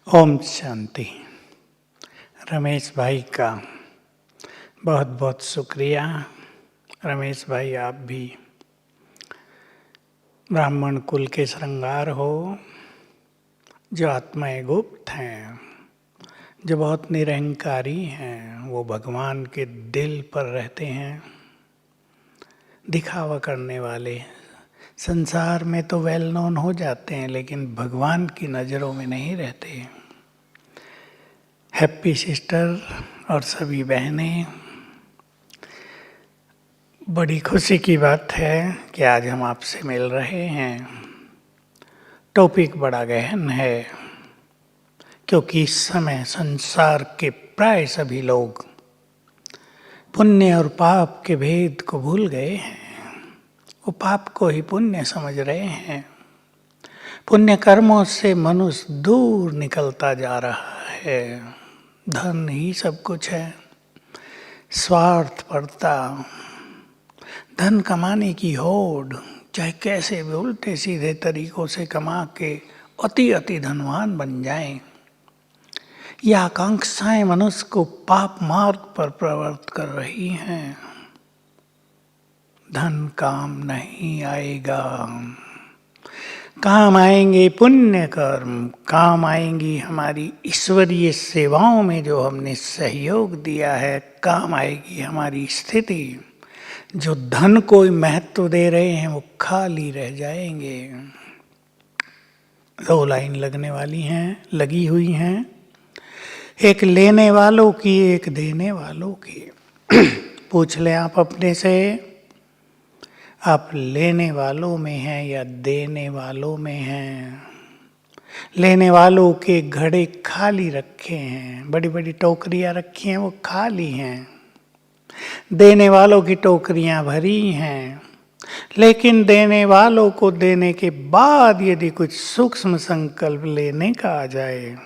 ओम शांति। रमेश भाई का बहुत बहुत शुक्रिया। रमेश भाई, आप भी ब्राह्मण कुल के श्रृंगार हो, जो आत्माएं गुप्त हैं, जो बहुत निरहंकारी हैं। वो भगवान के दिल पर रहते हैं। दिखावा करने वाले संसार में तो वेल नोन हो जाते हैं, लेकिन भगवान की नज़रों में नहीं रहते। हैप्पी सिस्टर और सभी बहनें, बड़ी खुशी की बात है कि आज हम आपसे मिल रहे हैं। टॉपिक बड़ा गहन है, क्योंकि इस समय संसार के प्राय सभी लोग पुण्य और पाप के भेद को भूल गए हैं। वो पाप को ही पुण्य समझ रहे हैं। पुण्य कर्मों से मनुष्य दूर निकलता जा रहा है। धन ही सब कुछ है। स्वार्थपरता, धन कमाने की होड़, चाहे कैसे भी उल्टे सीधे तरीकों से कमा के अति धनवान बन जाएं, ये आकांक्षाएं मनुष्य को पाप मार्ग पर प्रवृत्त कर रही हैं। धन काम नहीं आएगा। काम आएंगे पुण्य कर्म, काम आएंगी हमारी ईश्वरीय सेवाओं में जो हमने सहयोग दिया है, काम आएगी हमारी स्थिति। जो धन को महत्व दे रहे हैं वो खाली रह जाएंगे। 2 लाइन लगने वाली हैं, लगी हुई हैं, एक लेने वालों की, एक देने वालों की। पूछ लें आप अपने से, आप लेने वालों में हैं या देने वालों में हैं? लेने वालों के घड़े खाली रखे हैं, बड़ी बड़ी टोकरियां रखी हैं, वो खाली हैं। देने वालों की टोकरियां भरी हैं। लेकिन देने वालों को देने के बाद यदि कुछ सूक्ष्म संकल्प लेने का आ जाए,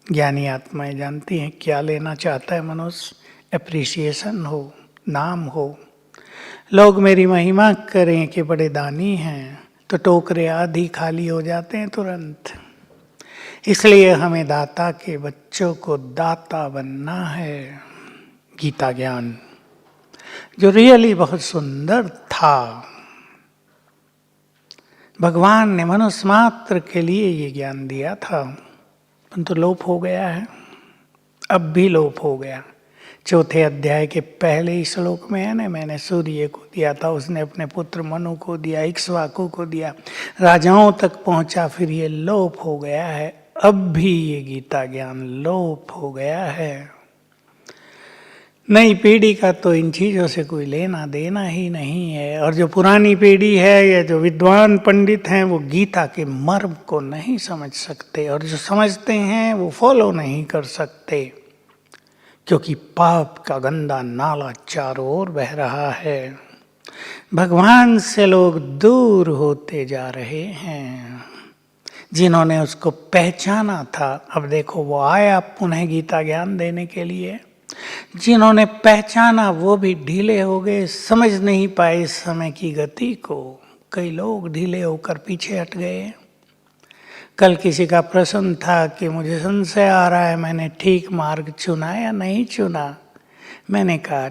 ज्ञानी आत्माएं जानती हैं क्या लेना चाहता है मनुष्य। एप्रिसिएशन हो, नाम हो, लोग मेरी महिमा करें कि बड़े दानी हैं, तो टोकरे आधी खाली हो जाते हैं तुरंत। इसलिए हमें दाता के बच्चों को दाता बनना है। गीता ज्ञान जो रियली बहुत सुंदर था, भगवान ने मनुष्य मात्र के लिए ये ज्ञान दिया था, परंतु लोप हो गया है। अब भी लोप हो गया। 4थे अध्याय के पहले ही श्लोक में है ना, मैंने सूर्य को दिया था, उसने अपने पुत्र मनु को दिया, इक्ष्वाकु को दिया, राजाओं तक पहुंचा, फिर ये लोप हो गया है। अब भी ये गीता ज्ञान लोप हो गया है। नई पीढ़ी का तो इन चीज़ों से कोई लेना देना ही नहीं है। और जो पुरानी पीढ़ी है या जो विद्वान पंडित हैं, वो गीता के मर्म को नहीं समझ सकते, और जो समझते हैं वो फॉलो नहीं कर सकते, क्योंकि पाप का गंदा नाला चारों ओर बह रहा है। भगवान से लोग दूर होते जा रहे हैं। जिन्होंने उसको पहचाना था, अब देखो वो आया पुनः गीता ज्ञान देने के लिए। जिन्होंने पहचाना वो भी ढीले हो गए, समझ नहीं पाए इस समय की गति को। कई लोग ढीले होकर पीछे हट गए। कल किसी का प्रश्न था कि मुझे संशय आ रहा है, मैंने ठीक मार्ग चुना या नहीं चुना। मैंने कहा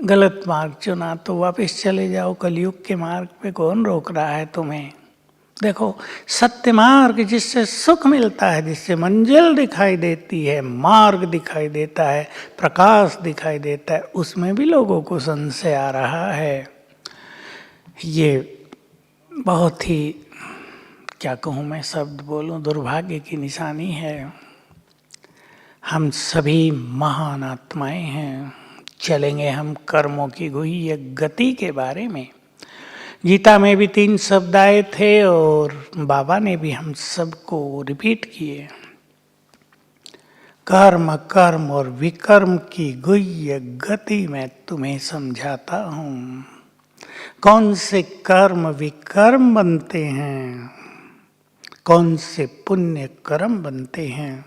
गलत मार्ग चुना तो वापस चले जाओ कलयुग के मार्ग पे, कौन रोक रहा है तुम्हें। देखो, सत्य मार्ग जिससे सुख मिलता है, जिससे मंजिल दिखाई देती है, मार्ग दिखाई देता है, प्रकाश दिखाई देता है, उसमें भी लोगों को संशय आ रहा है। ये बहुत ही, क्या कहूँ मैं, शब्द बोलूँ, दुर्भाग्य की निशानी है। हम सभी महान आत्माएं हैं। चलेंगे हम कर्मों की गुह्य गति के बारे में। गीता में भी 3 शब्द आए थे और बाबा ने भी हम सबको रिपीट किए। कर्म, कर्म और विकर्म की गुह्य गति मैं तुम्हें समझाता हूँ। कौन से कर्म विकर्म बनते हैं, कौन से पुण्य कर्म बनते हैं,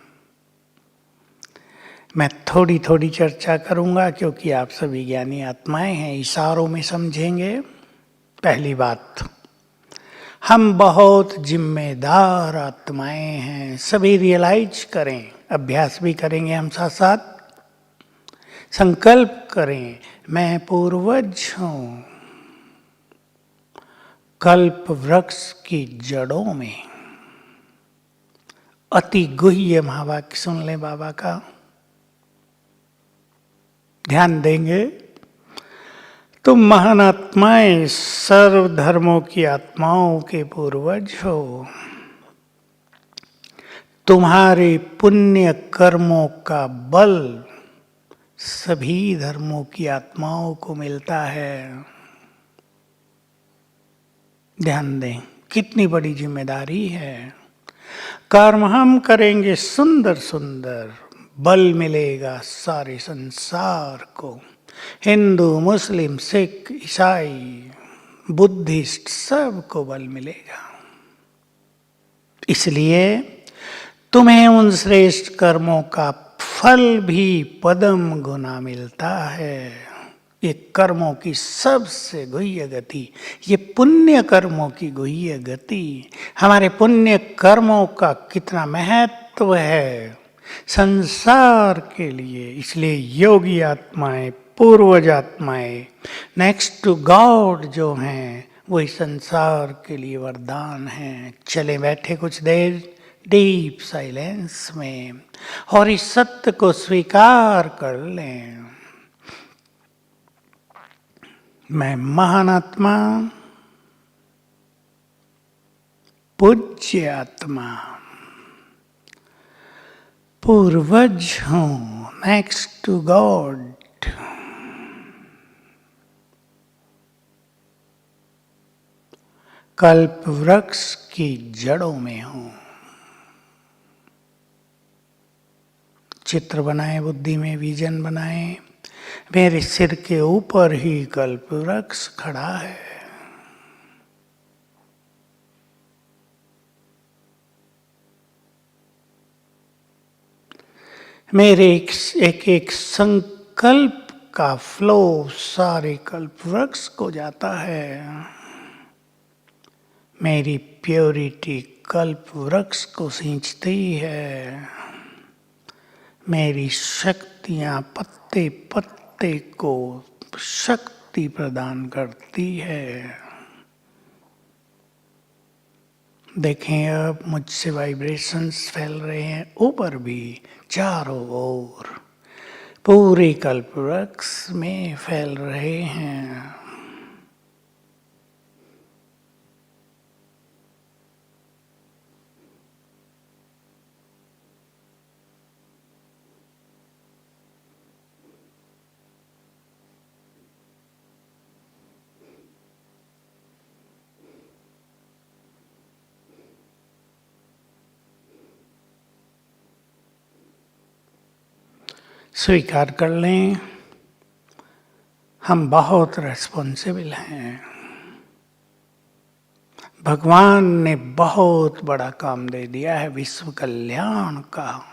मैं थोड़ी थोड़ी चर्चा करूँगा, क्योंकि आप सभी ज्ञानी आत्माएं हैं। इशारों में समझेंगे। पहली बात, हम बहुत जिम्मेदार आत्माएं हैं, सभी रियलाइज करें। अभ्यास भी करेंगे हम साथ साथ। संकल्प करें, मैं पूर्वज हूं, कल्प वृक्ष की जड़ों में। अति गुह्य महावाक्य सुन लें बाबा का, ध्यान देंगे। तुम महान आत्माएं सर्व धर्मों की आत्माओं के पूर्वज हो। तुम्हारे पुण्य कर्मों का बल सभी धर्मों की आत्माओं को मिलता है। ध्यान दें, कितनी बड़ी जिम्मेदारी है। कर्म हम करेंगे सुंदर सुंदर, बल मिलेगा सारे संसार को। हिंदू, मुस्लिम, सिख, ईसाई, बुद्धिस्ट, सबको बल मिलेगा। इसलिए तुम्हें उन श्रेष्ठ कर्मों का फल भी पदम गुना मिलता है। ये कर्मों की सबसे गुह्य गति, ये पुण्य कर्मों की गुह्य गति। हमारे पुण्य कर्मों का कितना महत्व है संसार के लिए। इसलिए योगी आत्माएं, पूर्वज आत्माएं, नेक्स्ट टू गॉड जो हैं, वही संसार के लिए वरदान हैं। चले बैठे कुछ देर डीप साइलेंस में और इस सत्य को स्वीकार कर लें। मैं महान आत्मा, पूज्य आत्मा, पूर्वज हूं, नेक्स्ट टू गॉड। कल्प वृक्ष की जड़ों में हूं। चित्र बनाए, बुद्धि में विजन बनाए, मेरे सिर के ऊपर ही कल्प वृक्ष खड़ा है। मेरे एक एक संकल्प का फ्लो सारे कल्प वृक्ष को जाता है। मेरी प्योरिटी कल्प वृक्ष को सींचती है। मेरी शक्तियां पत्ते पत्ते को शक्ति प्रदान करती है। देखें, अब मुझसे वाइब्रेशंस फैल रहे हैं ऊपर भी, चारों ओर पूरे कल्प वृक्ष में फैल रहे हैं। स्वीकार कर लें, हम बहुत रिस्पॉन्सिबल हैं। भगवान ने बहुत बड़ा काम दे दिया है विश्व कल्याण का।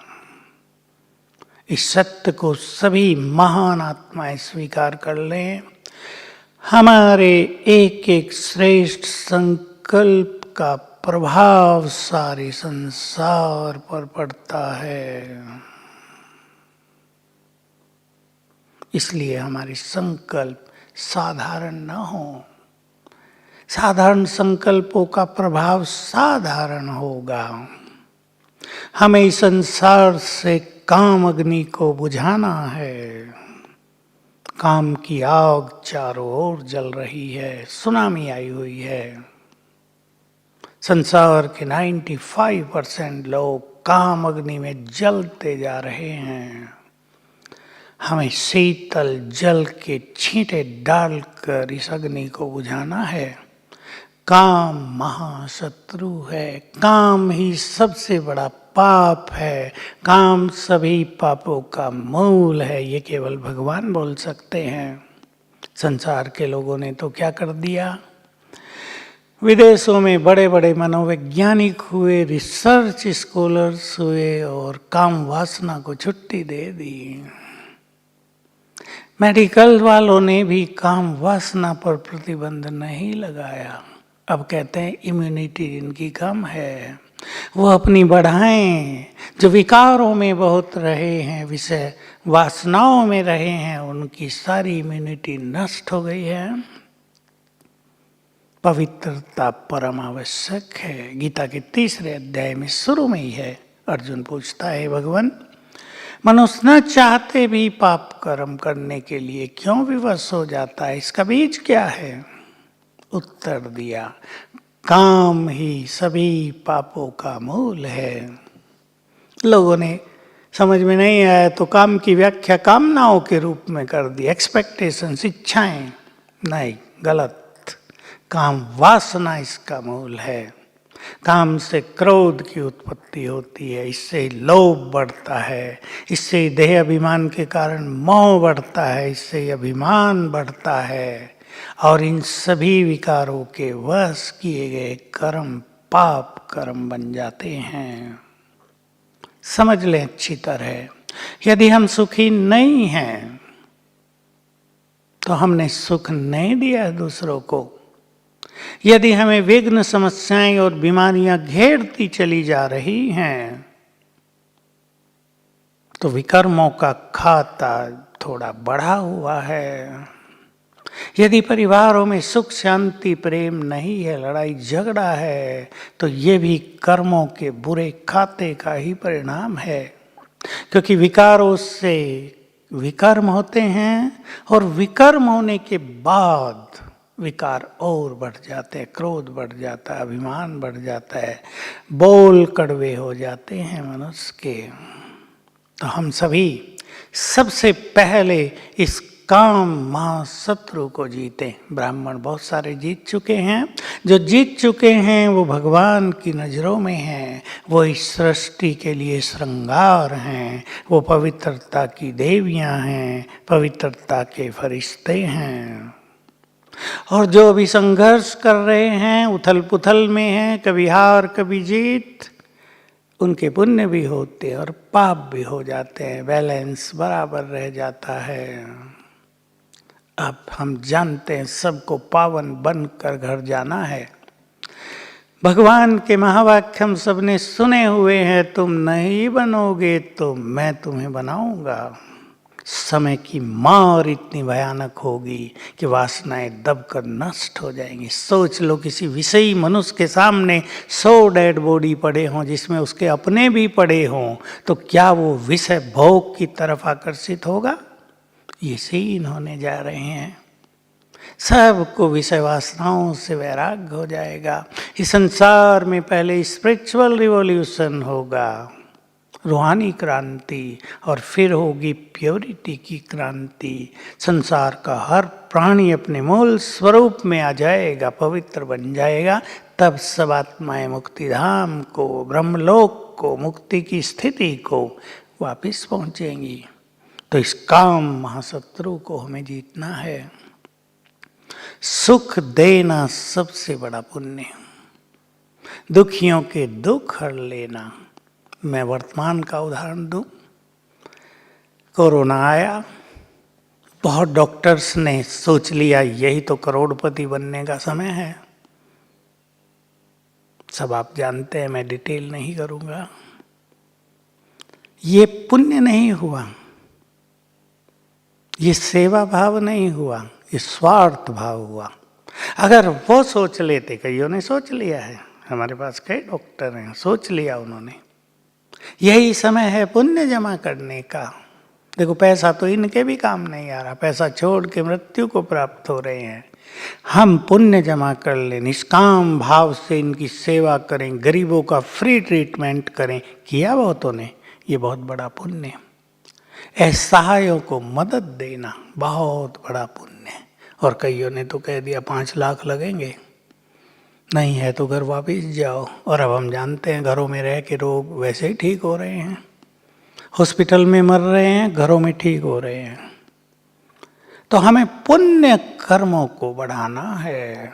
इस सत्य को सभी महान आत्माएं स्वीकार कर लें। हमारे एक एक श्रेष्ठ संकल्प का प्रभाव सारे संसार पर पड़ता है। इसलिए हमारे संकल्प साधारण न हो। साधारण संकल्पों का प्रभाव साधारण होगा। हमें इस संसार से काम अग्नि को बुझाना है। काम की आग चारों ओर जल रही है, सुनामी आई हुई है। संसार के 95% लोग काम अग्नि में जलते जा रहे हैं। हमें शीतल जल के छींटे डालकर इस अग्नि को बुझाना है। काम महाशत्रु है। काम ही सबसे बड़ा पाप है। काम सभी पापों का मूल है। ये केवल भगवान बोल सकते हैं। संसार के लोगों ने तो क्या कर दिया? विदेशों में बड़े बड़े मनोवैज्ञानिक हुए, रिसर्च स्कॉलर्स हुए और काम वासना को छुट्टी दे दी। मेडिकल वालों ने भी काम वासना पर प्रतिबंध नहीं लगाया। अब कहते हैं इम्यूनिटी इनकी कम है, वो अपनी बढ़ाएं। जो विकारों में बहुत रहे हैं, विषय वासनाओं में रहे हैं, उनकी सारी इम्यूनिटी नष्ट हो गई है। पवित्रता परम आवश्यक है। गीता के 3 अध्याय में शुरू में ही है, अर्जुन पूछता है, भगवान मनुष्य न चाहते भी पाप कर्म करने के लिए क्यों विवश हो जाता है, इसका बीज क्या है? उत्तर दिया, काम ही सभी पापों का मूल है। लोगों ने समझ में नहीं आया तो काम की व्याख्या कामनाओं के रूप में कर दी, एक्सपेक्टेशंस, इच्छाएं। नहीं, गलत। काम वासना इसका मूल है। काम से क्रोध की उत्पत्ति होती है, इससे लोभ बढ़ता है, इससे देह अभिमान के कारण मोह बढ़ता है, इससे अभिमान बढ़ता है, और इन सभी विकारों के वश किए गए कर्म पाप कर्म बन जाते हैं। समझ लें अच्छी तरह, यदि हम सुखी नहीं हैं तो हमने सुख नहीं दिया दूसरों को। यदि हमें विघ्न, समस्याएं और बीमारियां घेरती चली जा रही हैं तो विकर्मों का खाता थोड़ा बढ़ा हुआ है। यदि परिवारों में सुख शांति प्रेम नहीं है, लड़ाई झगड़ा है, तो ये भी कर्मों के बुरे खाते का ही परिणाम है। क्योंकि विकारों से विकर्म होते हैं, और विकर्म होने के बाद विकार और बढ़ जाते हैं, क्रोध बढ़ जाता है, अभिमान बढ़ जाता है, बोल कड़वे हो जाते हैं मनुष्य के। तो हम सभी सबसे पहले इस काम महाशत्रु को जीते। ब्राह्मण बहुत सारे जीत चुके हैं, जो जीत चुके हैं वो भगवान की नज़रों में हैं, वो इस सृष्टि के लिए श्रृंगार हैं, वो पवित्रता की देवियां हैं, पवित्रता के फरिश्ते हैं। और जो अभी संघर्ष कर रहे हैं, उथल पुथल में हैं, कभी हार कभी जीत, उनके पुण्य भी होते हैं और पाप भी हो जाते हैं, बैलेंस बराबर रह जाता है। अब हम जानते हैं सबको पावन बनकर घर जाना है। भगवान के महावाक्य हम सबने सुने हुए हैं, तुम नहीं बनोगे तो मैं तुम्हें बनाऊंगा। समय की मार इतनी भयानक होगी कि वासनाएं दबकर नष्ट हो जाएंगी। सोच लो, किसी विषयी मनुष्य के सामने 100 डेड बॉडी पड़े हों, जिसमें उसके अपने भी पड़े हों, तो क्या वो विषय भोग की तरफ आकर्षित होगा? ये सीन होने जा रहे हैं। सबको विषय वासनाओं से वैराग्य हो जाएगा। इस संसार में पहले स्पिरिचुअल रिवॉल्यूशन होगा, रूहानी क्रांति, और फिर होगी प्योरिटी की क्रांति। संसार का हर प्राणी अपने मूल स्वरूप में आ जाएगा, पवित्र बन जाएगा। तब सब आत्माएं मुक्ति धाम को, ब्रह्मलोक को, मुक्ति की स्थिति को वापिस पहुंचेंगी। तो इस काम महाशत्रु को हमें जीतना है। सुख देना सबसे बड़ा पुण्य, दुखियों के दुख हर लेना। मैं वर्तमान का उदाहरण दूं, कोरोना आया, बहुत डॉक्टर्स ने सोच लिया यही तो करोड़पति बनने का समय है। सब आप जानते हैं, मैं डिटेल नहीं करूंगा। ये पुण्य नहीं हुआ, ये सेवा भाव नहीं हुआ, ये स्वार्थ भाव हुआ। अगर वो सोच लेते, कईयों ने सोच लिया है, हमारे पास कई डॉक्टर हैं, सोच लिया उन्होंने, यही समय है पुण्य जमा करने का। देखो, पैसा तो इनके भी काम नहीं आ रहा, पैसा छोड़ के मृत्यु को प्राप्त हो रहे हैं। हम पुण्य जमा कर लें, निष्काम भाव से इनकी सेवा करें, गरीबों का फ्री ट्रीटमेंट करें। किया बहुतों ने, ये बहुत बड़ा पुण्य। असहायों को मदद देना बहुत बड़ा पुण्य है। और कईयों ने तो कह दिया 5 लाख लगेंगे, नहीं है तो घर वापस जाओ। और अब हम जानते हैं घरों में रह के रोग वैसे ही ठीक हो रहे हैं, हॉस्पिटल में मर रहे हैं, घरों में ठीक हो रहे हैं। तो हमें पुण्य कर्मों को बढ़ाना है,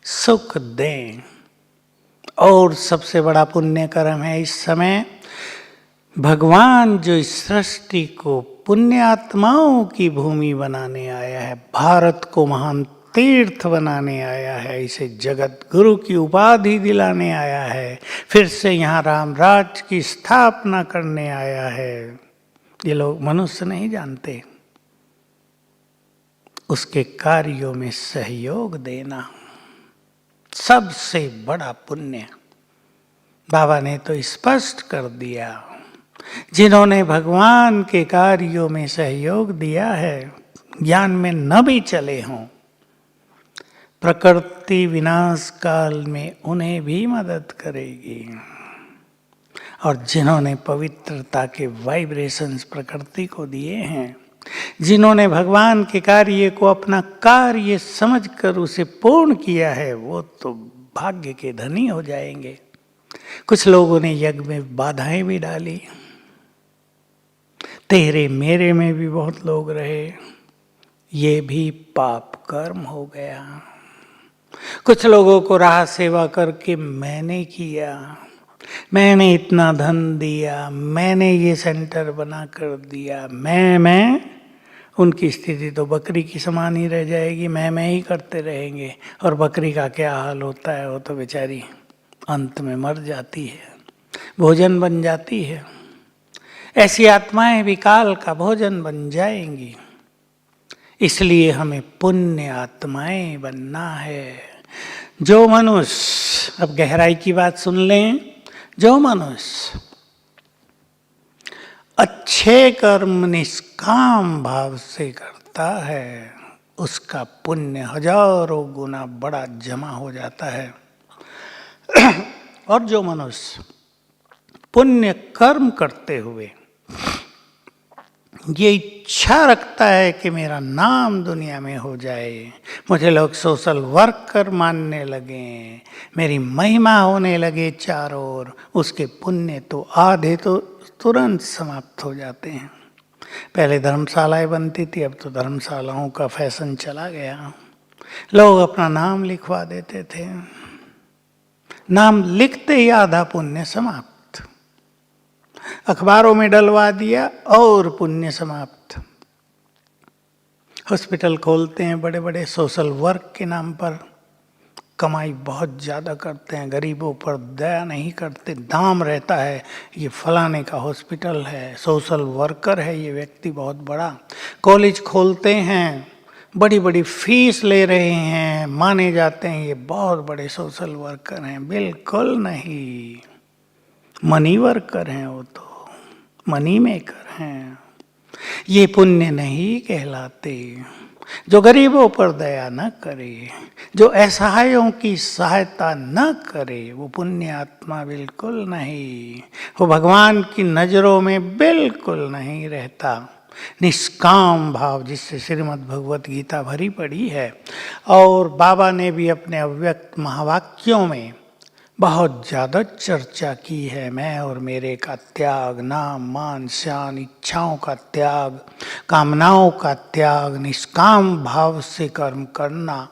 सुख दें। और सबसे बड़ा पुण्य कर्म है इस समय, भगवान जो इस सृष्टि को पुण्य आत्माओं की भूमि बनाने आया है, भारत को महान तीर्थ बनाने आया है, इसे जगत गुरु की उपाधि दिलाने आया है, फिर से यहाँ राम राज की स्थापना करने आया है। ये लोग मनुष्य नहीं जानते। उसके कार्यों में सहयोग देना सबसे बड़ा पुण्य। बाबा ने तो स्पष्ट कर दिया, जिन्होंने भगवान के कार्यों में सहयोग दिया है, ज्ञान में न भी चले हों, प्रकृति विनाश काल में उन्हें भी मदद करेगी। और जिन्होंने पवित्रता के वाइब्रेशंस प्रकृति को दिए हैं, जिन्होंने भगवान के कार्य को अपना कार्य समझकर उसे पूर्ण किया है, वो तो भाग्य के धनी हो जाएंगे। कुछ लोगों ने यज्ञ में बाधाएं भी डाली, तेरे मेरे में भी बहुत लोग रहे, ये भी पाप कर्म हो गया। कुछ लोगों को राह सेवा करके मैंने किया, मैंने इतना धन दिया, मैंने ये सेंटर बना कर दिया, मैं उनकी स्थिति तो बकरी की समान ही रह जाएगी। मैं ही करते रहेंगे। और बकरी का क्या हाल होता है, वो तो बेचारी अंत में मर जाती है, भोजन बन जाती है। ऐसी आत्माएं भी काल का भोजन बन जाएंगी। इसलिए हमें पुण्य आत्माएं बनना है। जो मनुष्य, अब गहराई की बात सुन लें, जो मनुष्य अच्छे कर्म निष्काम भाव से करता है, उसका पुण्य हजारों गुना बड़ा जमा हो जाता है। और जो मनुष्य पुण्य कर्म करते हुए ये इच्छा रखता है कि मेरा नाम दुनिया में हो जाए, मुझे लोग सोशल वर्कर मानने लगे, मेरी महिमा होने लगे चारों ओर, उसके पुण्य तो आधे तो तुरंत समाप्त हो जाते हैं। पहले धर्मशालाएं बनती थी, अब तो धर्मशालाओं का फैशन चला गया। लोग अपना नाम लिखवा देते थे, नाम लिखते ही आधा पुण्य समाप्त। अखबारों में डलवा दिया और पुण्य समाप्त। हॉस्पिटल खोलते हैं बड़े बड़े, सोशल वर्क के नाम पर कमाई बहुत ज़्यादा करते हैं, गरीबों पर दया नहीं करते। दाम रहता है, ये फलाने का हॉस्पिटल है, सोशल वर्कर है ये व्यक्ति बहुत बड़ा। कॉलेज खोलते हैं, बड़ी बड़ी फीस ले रहे हैं, माने जाते हैं ये बहुत बड़े सोशल वर्कर हैं। बिल्कुल नहीं, मनी वर्कर हैं, वो तो मनी मेकर हैं। ये पुण्य नहीं कहलाते। जो गरीबों पर दया न करे, जो असहायों की सहायता न करे, वो पुण्य आत्मा बिल्कुल नहीं। वो भगवान की नजरों में बिल्कुल नहीं रहता। निष्काम भाव, जिससे श्रीमद् भगवत गीता भरी पड़ी है, और बाबा ने भी अपने अव्यक्त महावाक्यों में बहुत ज़्यादा चर्चा की है। मैं और मेरे का त्याग, नाम मान शान, इच्छाओं का त्याग, कामनाओं का त्याग, निष्काम भाव से कर्म करना,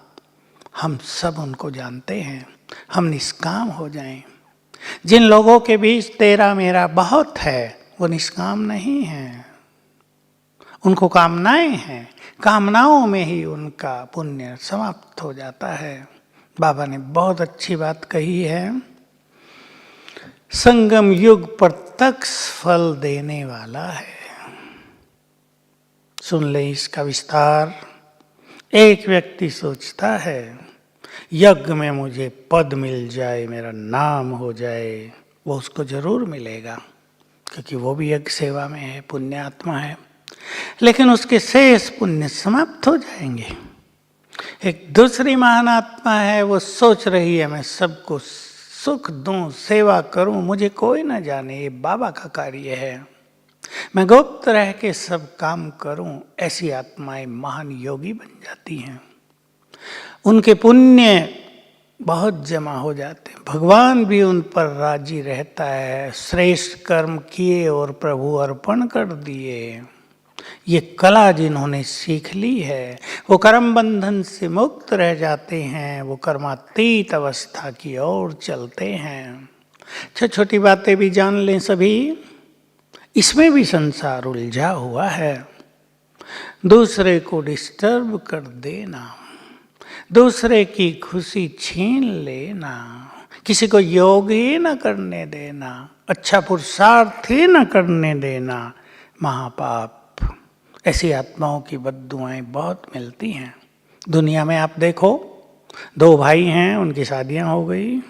हम सब उनको जानते हैं। हम निष्काम हो जाएं। जिन लोगों के बीच तेरा मेरा बहुत है, वो निष्काम नहीं हैं, उनको कामनाएं हैं, कामनाओं में ही उनका पुण्य समाप्त हो जाता है। बाबा ने बहुत अच्छी बात कही है, संगम युग प्रत्यक्ष फल देने वाला है। सुन ले इसका विस्तार। एक व्यक्ति सोचता है यज्ञ में मुझे पद मिल जाए, मेरा नाम हो जाए, वो उसको जरूर मिलेगा, क्योंकि वो भी यज्ञ सेवा में है, पुण्यात्मा है। लेकिन उसके शेष पुण्य समाप्त हो जाएंगे। एक दूसरी महान आत्मा है, वो सोच रही है मैं सबको सुख दूं, सेवा करूं, मुझे कोई ना जाने, ये बाबा का कार्य है, मैं गुप्त रह के सब काम करूं। ऐसी आत्माएं महान योगी बन जाती हैं। उनके पुण्य बहुत जमा हो जाते हैं, भगवान भी उन पर राजी रहता है। श्रेष्ठ कर्म किए और प्रभु अर्पण कर दिए, ये कला जिन्होंने सीख ली है, वो कर्म बंधन से मुक्त रह जाते हैं, वो कर्मातीत अवस्था की ओर चलते हैं। छोटी छोटी बातें भी जान लें सभी, इसमें भी संसार उलझा हुआ है। दूसरे को डिस्टर्ब कर देना, दूसरे की खुशी छीन लेना, किसी को योग ही न करने देना, अच्छा पुरुषार्थ ही न करने देना, महापाप। ऐसी आत्माओं की बद्दुआएं बहुत मिलती हैं दुनिया में। आप देखो, 2 भाई हैं, उनकी शादियां हो गई।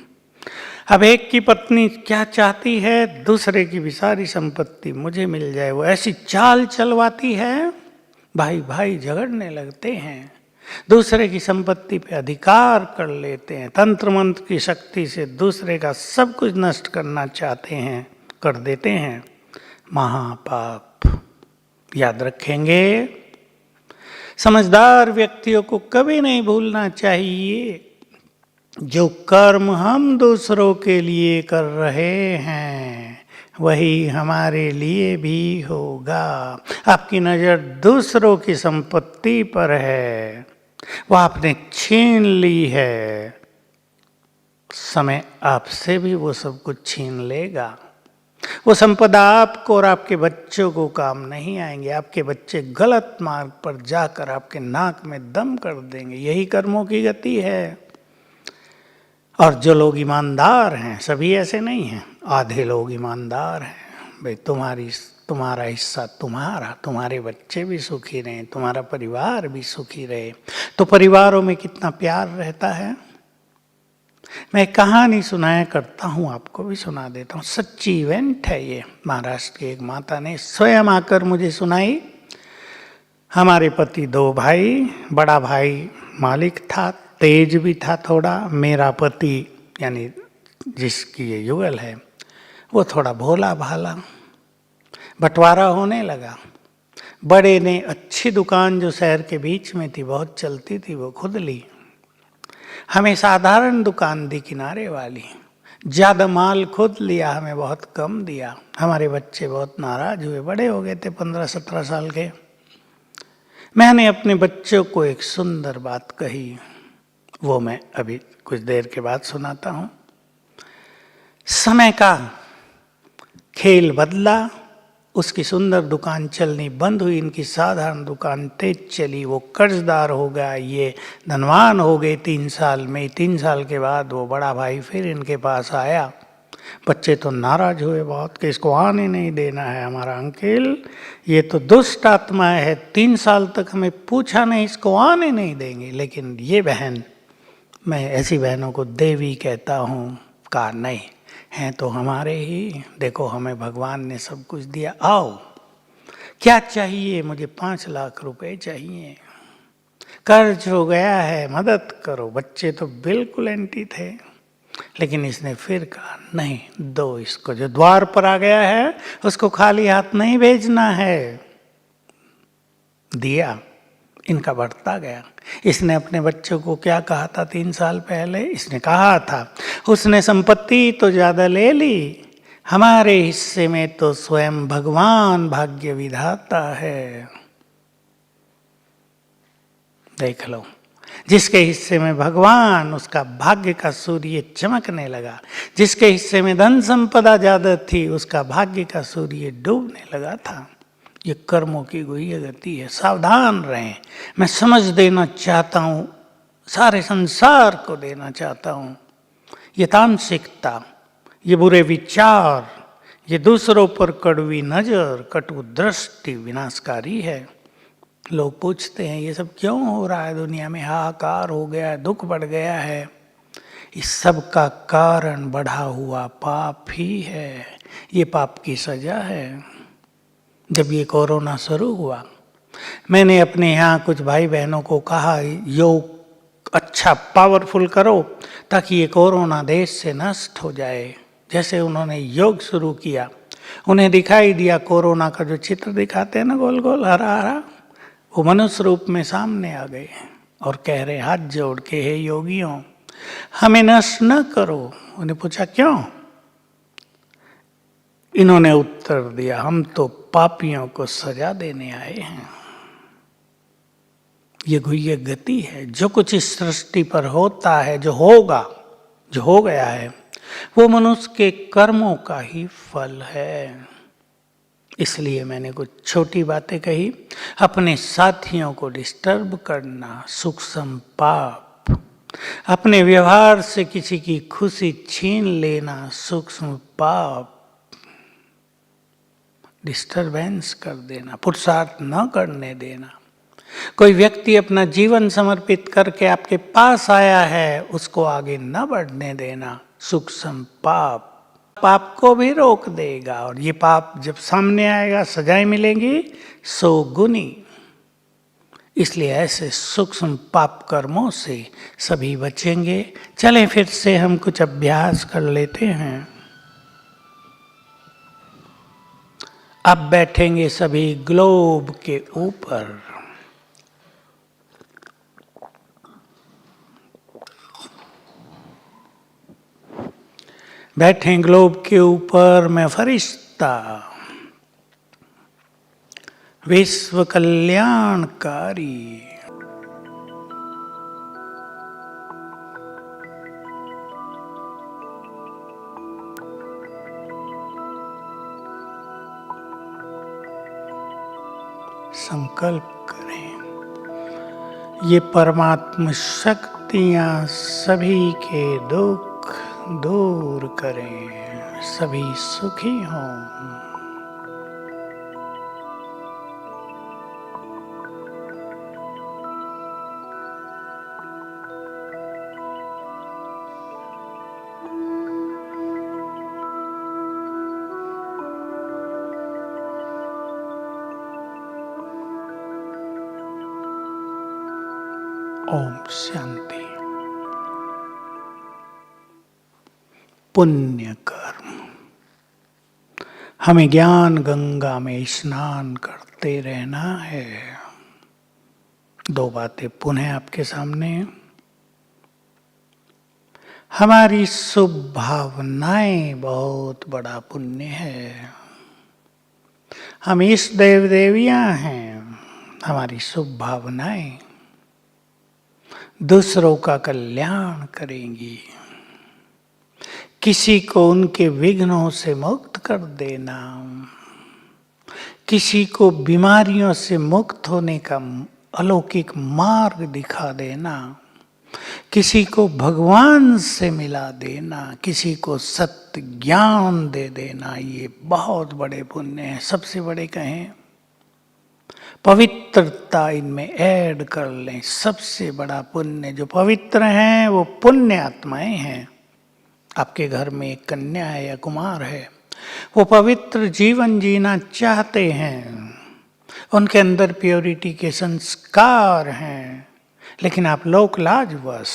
अब एक की पत्नी क्या चाहती है, दूसरे की भी सारी संपत्ति मुझे मिल जाए। वो ऐसी चाल चलवाती है, भाई भाई झगड़ने लगते हैं, दूसरे की संपत्ति पे अधिकार कर लेते हैं, तंत्र मंत्र की शक्ति से दूसरे का सब कुछ नष्ट करना चाहते हैं, कर देते हैं। महापाप। याद रखेंगे, समझदार व्यक्तियों को कभी नहीं भूलना चाहिए, जो कर्म हम दूसरों के लिए कर रहे हैं वही हमारे लिए भी होगा। आपकी नजर दूसरों की संपत्ति पर है, वो आपने छीन ली है, समय आपसे भी वो सब कुछ छीन लेगा। वो संपदा आपको और आपके बच्चों को काम नहीं आएंगे। आपके बच्चे गलत मार्ग पर जाकर आपके नाक में दम कर देंगे। यही कर्मों की गति है। और जो लोग ईमानदार हैं, सभी ऐसे नहीं हैं, आधे लोग ईमानदार हैं। भाई तुम्हारा हिस्सा तुम्हारा, तुम्हारे बच्चे भी सुखी रहें, तुम्हारा परिवार भी सुखी रहे। तो परिवारों में कितना प्यार रहता है। मैं कहानी सुनाया करता हूँ, आपको भी सुना देता हूँ। सच्ची इवेंट है ये। महाराष्ट्र की एक माता ने स्वयं आकर मुझे सुनाई। हमारे पति 2 भाई, बड़ा भाई मालिक था, तेज भी था थोड़ा। मेरा पति यानी जिसकी ये युगल है, वो थोड़ा भोला भाला। बंटवारा होने लगा। बड़े ने अच्छी दुकान जो शहर के बीच में थी, बहुत चलती थी, वो खुद ली। हमें साधारण दुकान दी किनारे वाली। ज़्यादा माल खुद लिया, हमें बहुत कम दिया। हमारे बच्चे बहुत नाराज हुए, बड़े हो गए थे 15-17 साल के। मैंने अपने बच्चों को एक सुंदर बात कही, वो मैं अभी कुछ देर के बाद सुनाता हूँ। समय का खेल बदला, उसकी सुंदर दुकान चलनी बंद हुई, इनकी साधारण दुकान तेज चली। वो कर्जदार हो गया, ये धनवान हो गए 3 साल में। 3 साल के बाद वो बड़ा भाई फिर इनके पास आया। बच्चे तो नाराज हुए बहुत कि इसको आने नहीं देना है हमारा अंकल, ये तो दुष्ट आत्मा है, 3 साल तक हमें पूछा नहीं, इसको आने नहीं देंगे। लेकिन ये बहन, मैं ऐसी बहनों को देवी कहता हूँ, कहा नहीं, हैं तो हमारे ही, देखो हमें भगवान ने सब कुछ दिया, आओ क्या चाहिए, मुझे 5 लाख रुपए चाहिए, कर्ज हो गया है, मदद करो। बच्चे तो बिल्कुल एंटी थे, लेकिन इसने फिर कहा नहीं, दो इसको, जो द्वार पर आ गया है उसको खाली हाथ नहीं भेजना है। दिया, इनका बढ़ता गया। इसने अपने बच्चों को क्या कहा था 3 साल पहले? इसने कहा था, उसने संपत्ति तो ज्यादा ले ली, हमारे हिस्से में तो स्वयं भगवान भाग्य विधाता है। देख लो, जिसके हिस्से में भगवान, उसका भाग्य का सूर्य चमकने लगा। जिसके हिस्से में धन संपदा ज्यादा थी, उसका भाग्य का सूर्य डूबने लगा था। ये कर्मों की गुह्य गति है, सावधान रहें। मैं समझ देना चाहता हूँ, सारे संसार को देना चाहता हूँ। ये तामसिकता, ये बुरे विचार, ये दूसरों पर कड़वी नजर, कटु दृष्टि विनाशकारी है। लोग पूछते हैं ये सब क्यों हो रहा है दुनिया में, हाहाकार हो गया है, दुख बढ़ गया है। इस सब का कारण बढ़ा हुआ पाप ही है। ये पाप की सजा है। जब ये कोरोना शुरू हुआ, मैंने अपने यहाँ कुछ भाई बहनों को कहा, योग अच्छा पावरफुल करो ताकि ये कोरोना देश से नष्ट हो जाए। जैसे उन्होंने योग शुरू किया, उन्हें दिखाई दिया कोरोना का जो चित्र दिखाते हैं ना, गोल गोल हरा हरा, वो मनुष्य रूप में सामने आ गए और कह रहे हाथ जोड़ के, हे योगियों, हमें नष्ट न करो। उन्हें पूछा क्यों? इन्होंने उत्तर दिया, हम तो पापियों को सजा देने आए हैं। ये गुह्य गति है। जो कुछ इस सृष्टि पर होता है, जो होगा, जो हो गया है, वो मनुष्य के कर्मों का ही फल है। इसलिए मैंने कुछ छोटी बातें कही। अपने साथियों को डिस्टर्ब करना सूक्ष्म पाप, अपने व्यवहार से किसी की खुशी छीन लेना सूक्ष्म पाप, डिस्टरबेंस कर देना, पुरुषार्थ न करने देना। कोई व्यक्ति अपना जीवन समर्पित करके आपके पास आया है, उसको आगे न बढ़ने देना सूक्ष्म पाप, पाप को भी रोक देगा। और ये पाप जब सामने आएगा, सजाएं मिलेंगी 100 गुनी। इसलिए ऐसे सूक्ष्म पाप कर्मों से सभी बचेंगे। चलें फिर से हम कुछ अभ्यास कर लेते हैं। अब बैठेंगे सभी ग्लोब के ऊपर। बैठे ग्लोब के ऊपर मैं फरिश्ता, विश्व कल्याणकारी। संकल्प करें, ये परमात्म शक्तियां सभी के दुख दूर करें, सभी सुखी हों। ओम शांति। पुण्य कर्म, हमें ज्ञान गंगा में स्नान करते रहना है। 2 बातें पुनः आपके सामने। हमारी शुभ भावनाएं बहुत बड़ा पुण्य है। हम इष्ट देव देवियां हैं। हमारी शुभ भावनाएं दूसरों का कल्याण करेंगी। किसी को उनके विघ्नों से मुक्त कर देना, किसी को बीमारियों से मुक्त होने का अलौकिक मार्ग दिखा देना, किसी को भगवान से मिला देना, किसी को सत्य ज्ञान दे देना, ये बहुत बड़े पुण्य हैं। सबसे बड़े कहें, पवित्रता इनमें ऐड कर लें। सबसे बड़ा पुण्य, जो पवित्र हैं वो पुण्य आत्माएं हैं। आपके घर में एक कन्या है या कुमार है, वो पवित्र जीवन जीना चाहते हैं, उनके अंदर प्योरिटी के संस्कार हैं, लेकिन आप लोक लाजवश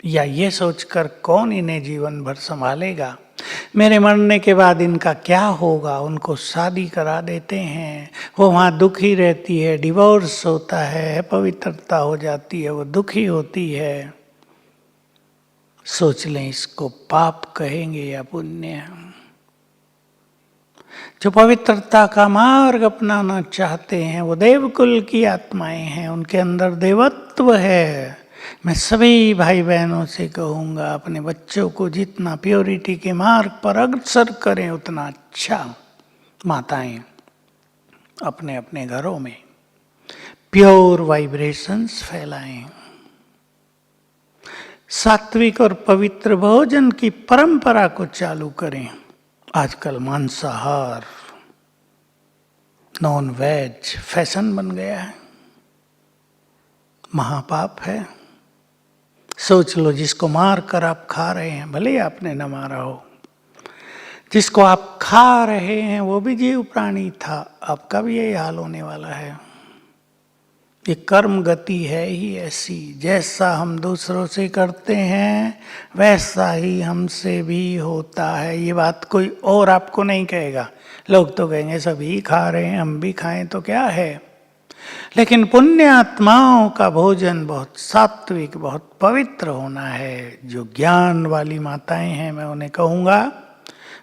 या ये सोचकर कौन इन्हें जीवन भर संभालेगा, मेरे मरने के बाद इनका क्या होगा, उनको शादी करा देते हैं। वो वहाँ दुखी रहती है, डिवोर्स होता है, पवित्रता हो जाती है, वो दुखी होती है। सोच लें, इसको पाप कहेंगे या पुण्य। जो पवित्रता का मार्ग अपनाना चाहते हैं वो देवकुल की आत्माएं हैं, उनके अंदर देवत्व है। मैं सभी भाई बहनों से कहूँगा, अपने बच्चों को जितना प्योरिटी के मार्ग पर अग्रसर करें उतना अच्छा। माताएं अपने अपने घरों में प्योर वाइब्रेशंस फैलाएं। सात्विक और पवित्र भोजन की परंपरा को चालू करें। आजकल मांसाहार, नॉन वेज फैशन बन गया है, महापाप है। सोच लो, जिसको मार कर आप खा रहे हैं, भले ही आपने न मारा हो, जिसको आप खा रहे हैं वो भी जीव प्राणी था, आपका भी यही हाल होने वाला है। ये कर्म गति है ही ऐसी, जैसा हम दूसरों से करते हैं वैसा ही हमसे भी होता है। ये बात कोई और आपको नहीं कहेगा। लोग तो कहेंगे सभी खा रहे हैं, हम भी खाएं तो क्या है। लेकिन पुण्य आत्माओं का भोजन बहुत सात्विक, बहुत पवित्र होना है। जो ज्ञान वाली माताएं हैं, मैं उन्हें कहूँगा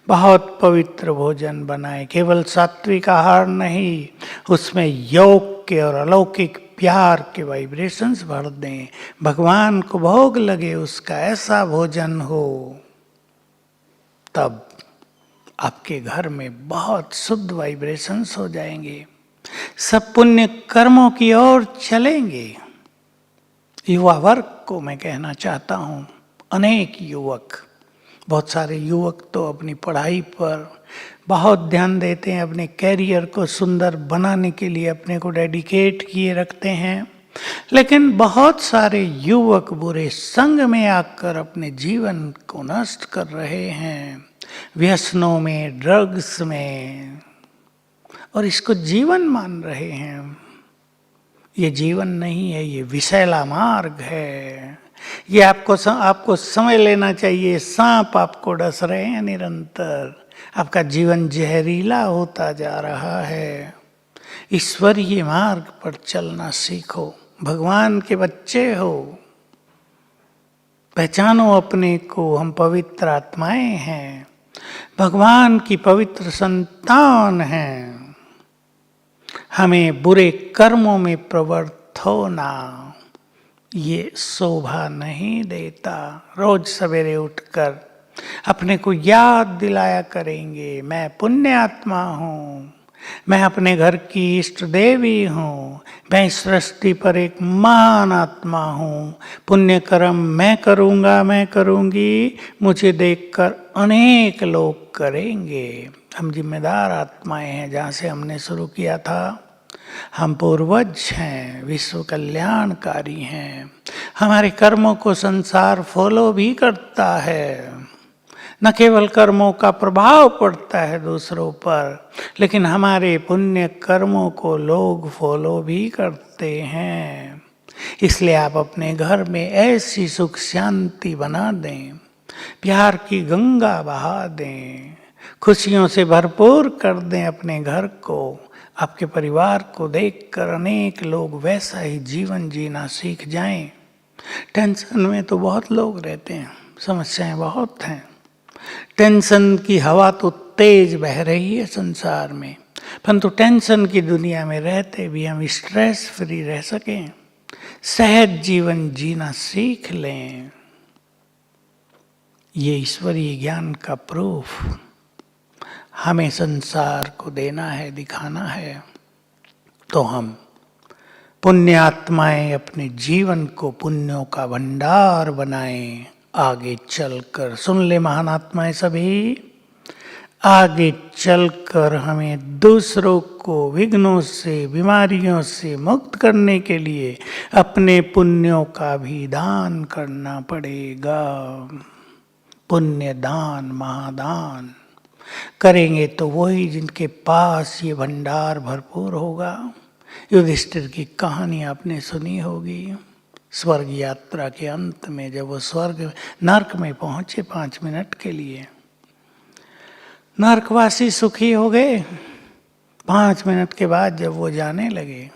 बहुत पवित्र भोजन बनाए। केवल सात्विक आहार नहीं, उसमें योग के और अलौकिक प्यार के वाइब्रेशंस भर दें, भगवान को भोग लगे उसका ऐसा भोजन हो, तब आपके घर में बहुत शुद्ध वाइब्रेशंस हो जाएंगे। सब पुण्य कर्मों की ओर चलेंगे। युवा वर्ग को मैं कहना चाहता हूँ, अनेक युवक, बहुत सारे युवक तो अपनी पढ़ाई पर बहुत ध्यान देते हैं, अपने कैरियर को सुंदर बनाने के लिए अपने को डेडिकेट किए रखते हैं, लेकिन बहुत सारे युवक बुरे संग में आकर अपने जीवन को नष्ट कर रहे हैं, व्यसनों में, ड्रग्स में, और इसको जीवन मान रहे हैं। ये जीवन नहीं है, ये विषैला मार्ग है। ये आपको समझ लेना चाहिए, सांप आपको डस रहे हैं निरंतर, आपका जीवन जहरीला होता जा रहा है। ईश्वरीय मार्ग पर चलना सीखो, भगवान के बच्चे हो, पहचानो अपने को, हम पवित्र आत्माएं हैं, भगवान की पवित्र संतान हैं। हमें बुरे कर्मों में प्रवृत्त होना ये शोभा नहीं देता। रोज सवेरे उठकर अपने को याद दिलाया करेंगे, मैं पुण्य आत्मा हूँ, मैं अपने घर की इष्ट देवी हूँ, मैं सृष्टि पर एक महान आत्मा हूँ, पुण्य कर्म मैं करूँगा, मैं करूँगी, मुझे देखकर अनेक लोग करेंगे। हम जिम्मेदार आत्माएं हैं, जहाँ से हमने शुरू किया था। हम पूर्वज हैं, विश्व कल्याणकारी हैं। हमारे कर्मों को संसार फॉलो भी करता है, न केवल कर्मों का प्रभाव पड़ता है दूसरों पर, लेकिन हमारे पुण्य कर्मों को लोग फॉलो भी करते हैं। इसलिए आप अपने घर में ऐसी सुख शांति बना दें, प्यार की गंगा बहा दें, खुशियों से भरपूर कर दें अपने घर को। आपके परिवार को देखकर अनेक लोग वैसा ही जीवन जीना सीख जाएं। टेंशन में तो बहुत लोग रहते हैं, समस्याएं बहुत हैं, टेंशन की हवा तो तेज बह रही है संसार में, परंतु टेंशन की दुनिया में रहते भी हम स्ट्रेस फ्री रह सकें, सहज जीवन जीना सीख लें। ये ईश्वरीय ज्ञान का प्रूफ हमें संसार को देना है, दिखाना है। तो हम पुण्य आत्माएं अपने जीवन को पुण्यों का भंडार बनाएं। आगे चलकर, सुन ले महान आत्माएं सभी, आगे चलकर हमें दूसरों को विघ्नों से, बीमारियों से मुक्त करने के लिए अपने पुण्यों का भी दान करना पड़ेगा। पुण्य दान, महादान करेंगे तो वही जिनके पास ये भंडार भरपूर होगा। युधिष्ठिर की कहानी आपने सुनी होगी। स्वर्ग यात्रा के अंत में जब वो नरक में पहुंचे 5 मिनट के लिए, नरकवासी सुखी हो गए। 5 मिनट के बाद जब वो जाने लगे,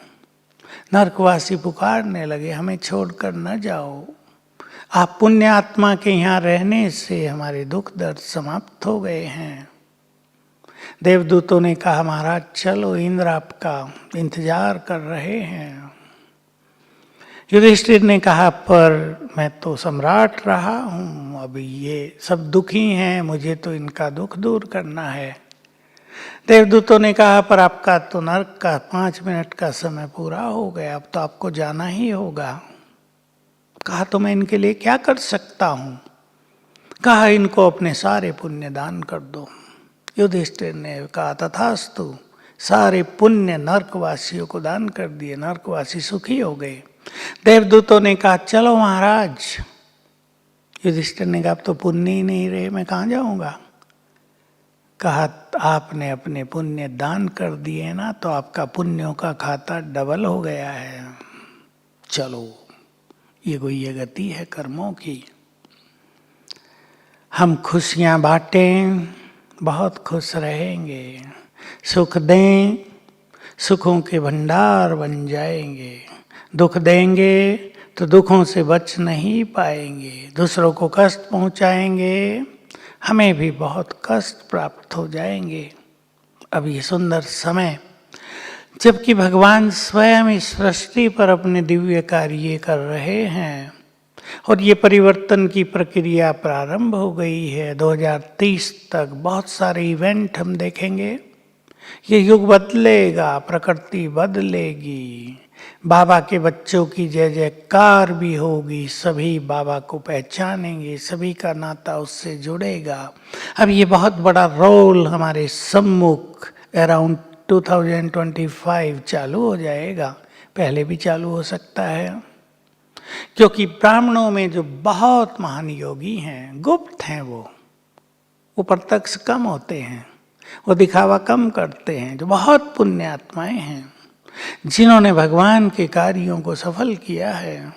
नरकवासी पुकारने लगे, हमें छोड़कर न जाओ, आप पुण्य आत्मा के यहाँ रहने से हमारे दुख दर्द समाप्त हो गए हैं। देवदूतों ने कहा, महाराज चलो, इंद्र आपका इंतजार कर रहे हैं। युधिष्ठिर ने कहा, पर मैं तो सम्राट रहा हूँ, अभी ये सब दुखी हैं, मुझे तो इनका दुख दूर करना है। देवदूतों ने कहा, पर आपका तो नरक का 5 मिनट का समय पूरा हो गया, अब तो आपको जाना ही होगा। कहा, तो मैं इनके लिए क्या कर सकता हूँ? कहा, इनको अपने सारे पुण्य दान कर दो। युधिष्ठिर ने कहा, तथास्तु, सारे पुण्य नरकवासियों को दान कर दिए, नरकवासी सुखी हो गए। देवदूतों ने कहा, चलो महाराज। युधिष्ठिर ने कहा, अब तो पुण्य ही नहीं रहे, मैं कहाँ जाऊंगा? कहा, आपने अपने पुण्य दान कर दिए ना, तो आपका पुण्यों का खाता डबल हो गया है। चलो, ये गति है कर्मों की। हम खुशियां बांटें, बहुत खुश रहेंगे। सुख दें, सुखों के भंडार बन जाएंगे। दुख देंगे तो दुखों से बच नहीं पाएंगे। दूसरों को कष्ट पहुंचाएंगे, हमें भी बहुत कष्ट प्राप्त हो जाएंगे। अब ये सुंदर समय, जबकि भगवान स्वयं इस सृष्टि पर अपने दिव्य कार्य कर रहे हैं और ये परिवर्तन की प्रक्रिया प्रारंभ हो गई है। 2030 तक बहुत सारे इवेंट हम देखेंगे। ये युग बदलेगा, प्रकृति बदलेगी, बाबा के बच्चों की जय जयकार भी होगी, सभी बाबा को पहचानेंगे, सभी का नाता उससे जुड़ेगा। अब ये बहुत बड़ा रोल हमारे सम्मुख अराउंड 2025 चालू हो जाएगा, पहले भी चालू हो सकता है, क्योंकि ब्राह्मणों में जो बहुत महान योगी हैं, गुप्त हैं, वो प्रत्यक्ष कम होते हैं, वो दिखावा कम करते हैं। जो बहुत पुण्य आत्माएं हैं, जिन्होंने भगवान के कार्यों को सफल किया है,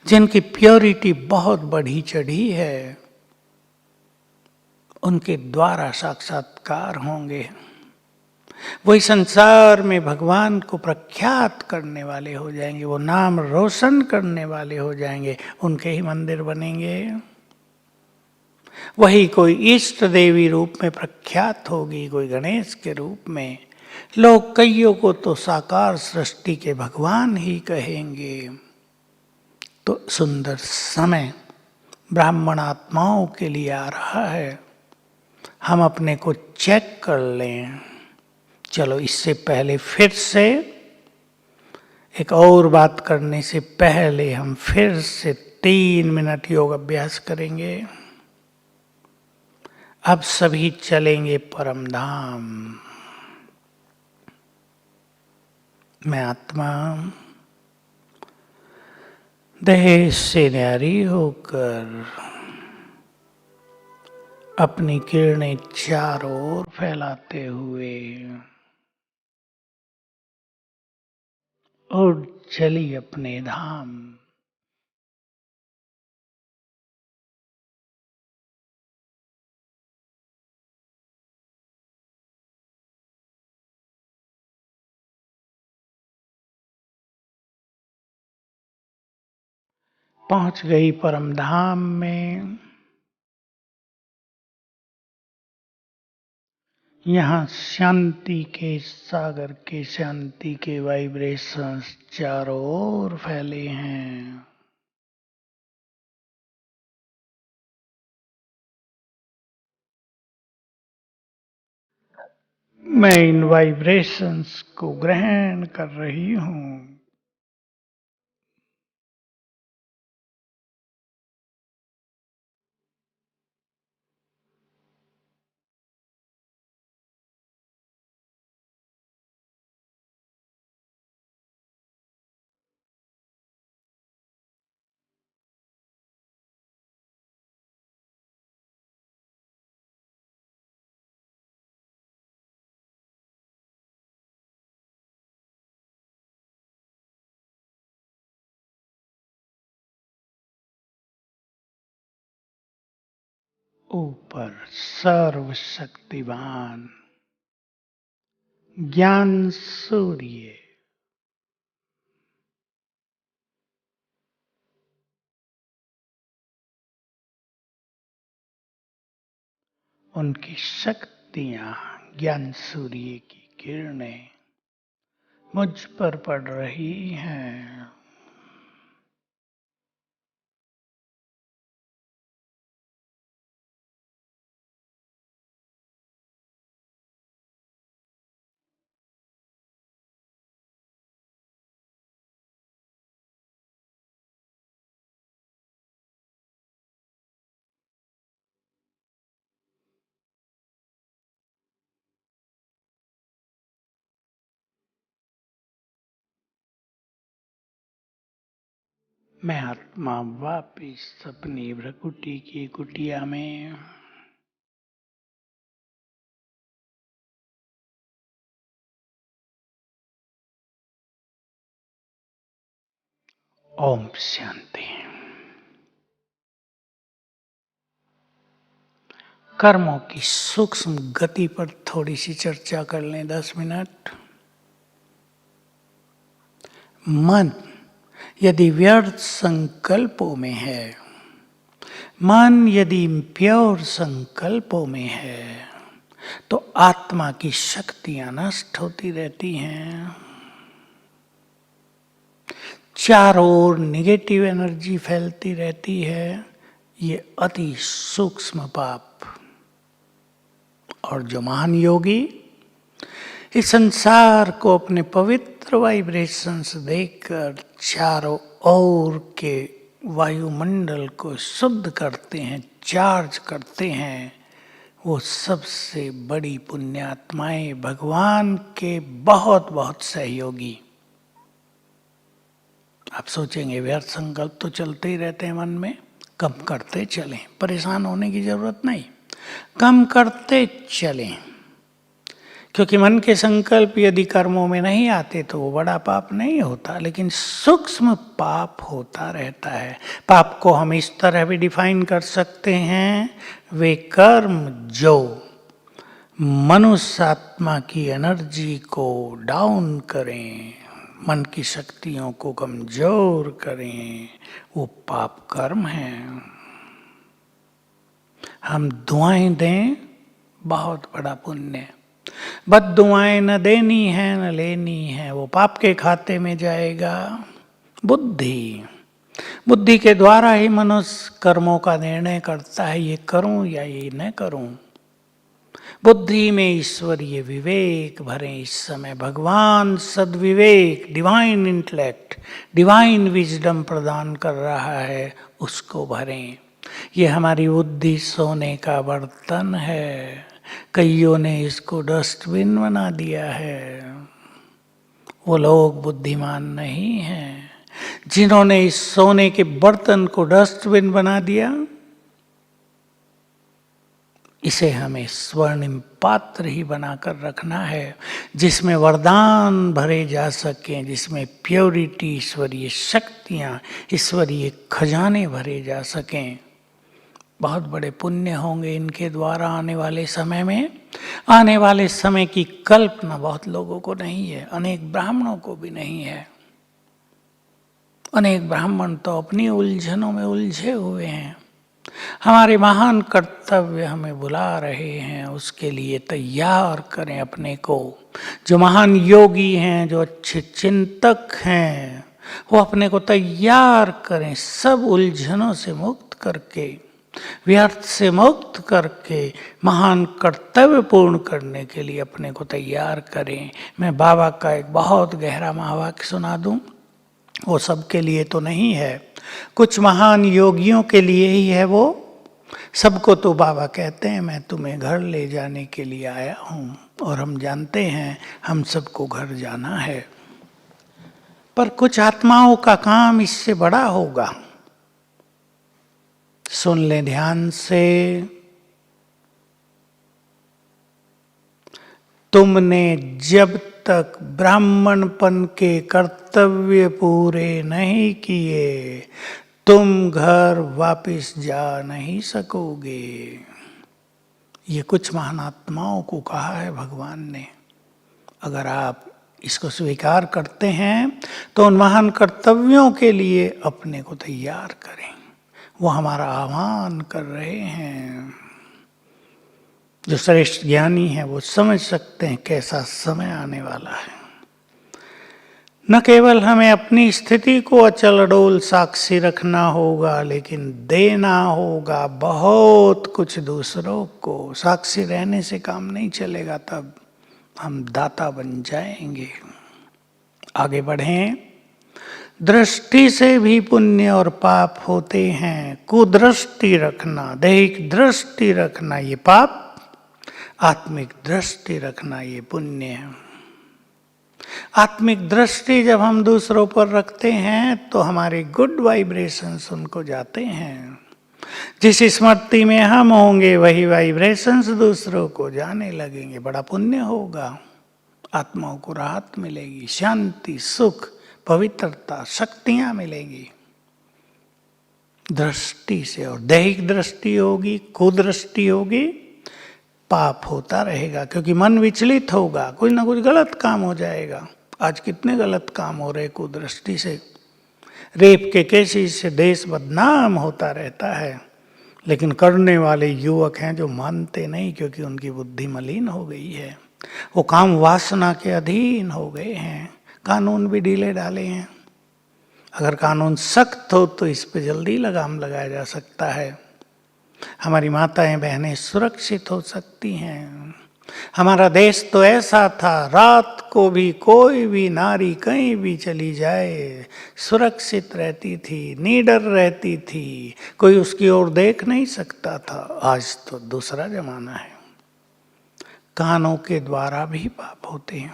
जिनकी प्योरिटी बहुत बढ़ी चढ़ी है, उनके द्वारा साक्षात्कार होंगे। वही संसार में भगवान को प्रख्यात करने वाले हो जाएंगे, वो नाम रोशन करने वाले हो जाएंगे, उनके ही मंदिर बनेंगे। वही कोई इष्ट देवी रूप में प्रख्यात होगी, कोई गणेश के रूप में। लोग कईयों को तो साकार सृष्टि के भगवान ही कहेंगे। तो सुंदर समय ब्राह्मण आत्माओं के लिए आ रहा है, हम अपने को चेक कर लें। चलो, इससे पहले फिर से एक और बात करने से पहले हम फिर से 3 मिनट योग अभ्यास करेंगे। अब सभी चलेंगे परम धाम। मैं आत्मा देह से न्यारी होकर अपनी किरणें चारों ओर फैलाते हुए और चली अपने धाम। पहुंच गई परम धाम में। यहाँ शांति के सागर के, शांति के वाइब्रेशंस चारों ओर फैले हैं। मैं इन वाइब्रेशंस को ग्रहण कर रही हूँ। ऊपर सर्वशक्तिवान ज्ञान सूर्य उनकी शक्तियां, ज्ञान सूर्य की किरणें मुझ पर पड़ रही हैं। मैं आत्मा वापिस अपनी भ्रकुटी की कुटिया में। ओम शांति। कर्मों की सूक्ष्म गति पर थोड़ी सी चर्चा कर लें 10 मिनट। मन यदि व्यर्थ संकल्पों में है, मन यदि प्योर संकल्पों में है, तो आत्मा की शक्तियां नष्ट होती रहती हैं। चारों ओर निगेटिव एनर्जी फैलती रहती है। ये अति सूक्ष्म पाप। और जो महान योगी इस संसार को अपने पवित्र पवित्र वाइब्रेशंस देकर चारों ओर के वायुमंडल को शुद्ध करते हैं, चार्ज करते हैं, वो सबसे बड़ी पुण्यात्माएं, भगवान के बहुत बहुत सहयोगी। आप सोचेंगे व्यर्थ संकल्प तो चलते ही रहते हैं मन में, कम करते चलें, परेशान होने की जरूरत नहीं, कम करते चलें। क्योंकि मन के संकल्प यदि कर्मों में नहीं आते तो वो बड़ा पाप नहीं होता, लेकिन सूक्ष्म पाप होता रहता है। पाप को हम इस तरह भी डिफाइन कर सकते हैं, वे कर्म जो मनुष्य आत्मा की एनर्जी को डाउन करें, मन की शक्तियों को कमजोर करें, वो पाप कर्म हैं। हम दुआएं दें, बहुत बड़ा पुण्य। बद दुआएं न देनी है न लेनी है, वो पाप के खाते में जाएगा। बुद्धि के द्वारा ही मनुष्य कर्मों का निर्णय करता है, ये करूं या ये न करूं। बुद्धि में ईश्वरीय विवेक भरें। इस समय भगवान सद्विवेक, डिवाइन इंटेलेक्ट, डिवाइन विजडम प्रदान कर रहा है, उसको भरें। ये हमारी बुद्धि सोने का बर्तन है, कईयों ने इसको डस्टबिन बना दिया है। वो लोग बुद्धिमान नहीं हैं जिन्होंने इस सोने के बर्तन को डस्टबिन बना दिया। इसे हमें स्वर्णिम पात्र ही बनाकर रखना है, जिसमें वरदान भरे जा सकें, जिसमें प्योरिटी, ईश्वरीय शक्तियाँ, ईश्वरीय खजाने भरे जा सकें। बहुत बड़े पुण्य होंगे इनके द्वारा आने वाले समय में। आने वाले समय की कल्पना बहुत लोगों को नहीं है, अनेक ब्राह्मणों को भी नहीं है। अनेक ब्राह्मण तो अपनी उलझनों में उलझे हुए हैं। हमारे महान कर्तव्य हमें बुला रहे हैं, उसके लिए तैयार करें अपने को। जो महान योगी हैं, जो अच्छे चिंतक हैं, वो अपने को तैयार करें, सब उलझनों से मुक्त करके, व्यर्थ से मुक्त करके महान कर्तव्य पूर्ण करने के लिए अपने को तैयार करें। मैं बाबा का एक बहुत गहरा महावाक्य सुना दूं, वो सबके लिए तो नहीं है, कुछ महान योगियों के लिए ही है वो। सबको तो बाबा कहते हैं मैं तुम्हें घर ले जाने के लिए आया हूँ, और हम जानते हैं हम सबको घर जाना है। पर कुछ आत्माओं का काम इससे बड़ा होगा। सुन ले ध्यान से। तुमने जब तक ब्राह्मणपन के कर्तव्य पूरे नहीं किए, तुम घर वापस जा नहीं सकोगे। ये कुछ महानात्माओं को कहा है भगवान ने। अगर आप इसको स्वीकार करते हैं तो उन महान कर्तव्यों के लिए अपने को तैयार करें। वो हमारा आह्वान कर रहे हैं। जो श्रेष्ठ ज्ञानी है वो समझ सकते हैं कैसा समय आने वाला है। न केवल हमें अपनी स्थिति को अचल अडोल साक्षी रखना होगा, लेकिन देना होगा बहुत कुछ दूसरों को। साक्षी रहने से काम नहीं चलेगा, तब हम दाता बन जाएंगे। आगे बढ़ें। दृष्टि से भी पुण्य और पाप होते हैं। कुदृष्टि रखना, दैहिक दृष्टि रखना ये पाप, आत्मिक दृष्टि रखना ये पुण्य है। आत्मिक दृष्टि जब हम दूसरों पर रखते हैं तो हमारे गुड वाइब्रेशंस उनको जाते हैं। जिस स्मृति में हम होंगे वही वाइब्रेशंस दूसरों को जाने लगेंगे। बड़ा पुण्य होगा, आत्माओं को राहत मिलेगी, शांति, सुख, पवित्रता, शक्तियां मिलेगी दृष्टि से। और दैहिक दृष्टि होगी, कुदृष्टि होगी, पाप होता रहेगा, क्योंकि मन विचलित होगा, कुछ ना कुछ गलत काम हो जाएगा। आज कितने गलत काम हो रहे कुदृष्टि से। रेप के केसेस से देश बदनाम होता रहता है, लेकिन करने वाले युवक हैं जो मानते नहीं, क्योंकि उनकी बुद्धि मलिन हो गई है। वो काम वासना के अधीन हो गए हैं। कानून भी ढीले डाले हैं। अगर कानून सख्त हो तो इस पे जल्दी लगाम लगाया जा सकता है। हमारी माताएं बहनें सुरक्षित हो सकती हैं। हमारा देश तो ऐसा था, रात को भी कोई भी नारी कहीं भी चली जाए सुरक्षित रहती थी, निडर रहती थी, कोई उसकी ओर देख नहीं सकता था। आज तो दूसरा जमाना है, कानों के द्वारा भी पाप होते हैं।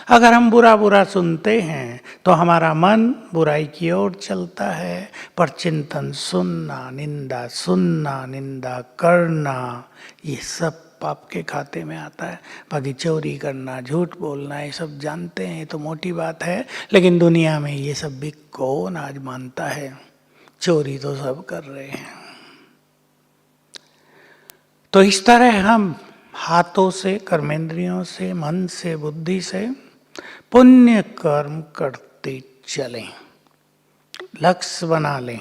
अगर हम बुरा बुरा सुनते हैं तो हमारा मन बुराई की ओर चलता है। पर चिंतन सुनना, निंदा करना, ये सब पाप के खाते में आता है। बाकी चोरी करना, झूठ बोलना, ये सब जानते हैं, ये तो मोटी बात है, लेकिन दुनिया में ये सब भी कौन आज मानता है? चोरी तो सब कर रहे हैं। तो इस तरह हम हाथों से, कर्मेंद्रियों से, मन से, बुद्धि से पुण्य कर्म करते चलें, लक्ष्य बना लें।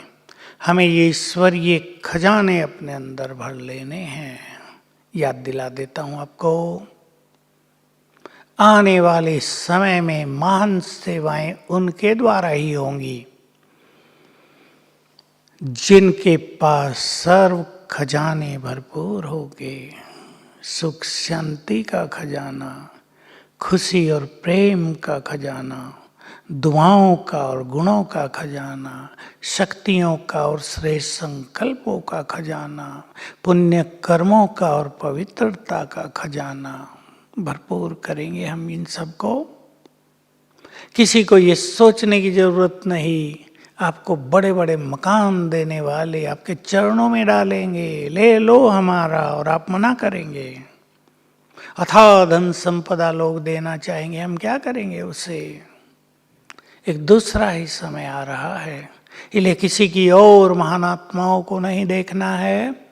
हमें ये ईश्वरीय खजाने अपने अंदर भर लेने हैं। याद दिला देता हूं आपको, आने वाले समय में महान सेवाएं उनके द्वारा ही होंगी जिनके पास सर्व खजाने भरपूर होंगे। सुख शांति का खजाना, खुशी और प्रेम का खजाना, दुआओं का और गुणों का खजाना, शक्तियों का और श्रेष्ठ संकल्पों का खजाना, पुण्य कर्मों का और पवित्रता का खजाना भरपूर करेंगे हम इन सबको। किसी को ये सोचने की जरूरत नहीं, आपको बड़े बड़े मकान देने वाले आपके चरणों में डालेंगे, ले लो हमारा, और आप मना करेंगे। अथाह धन संपदा लोग देना चाहेंगे, हम क्या करेंगे उससे? एक दूसरा ही समय आ रहा है, इसलिए किसी की और महान आत्माओं को नहीं देखना है।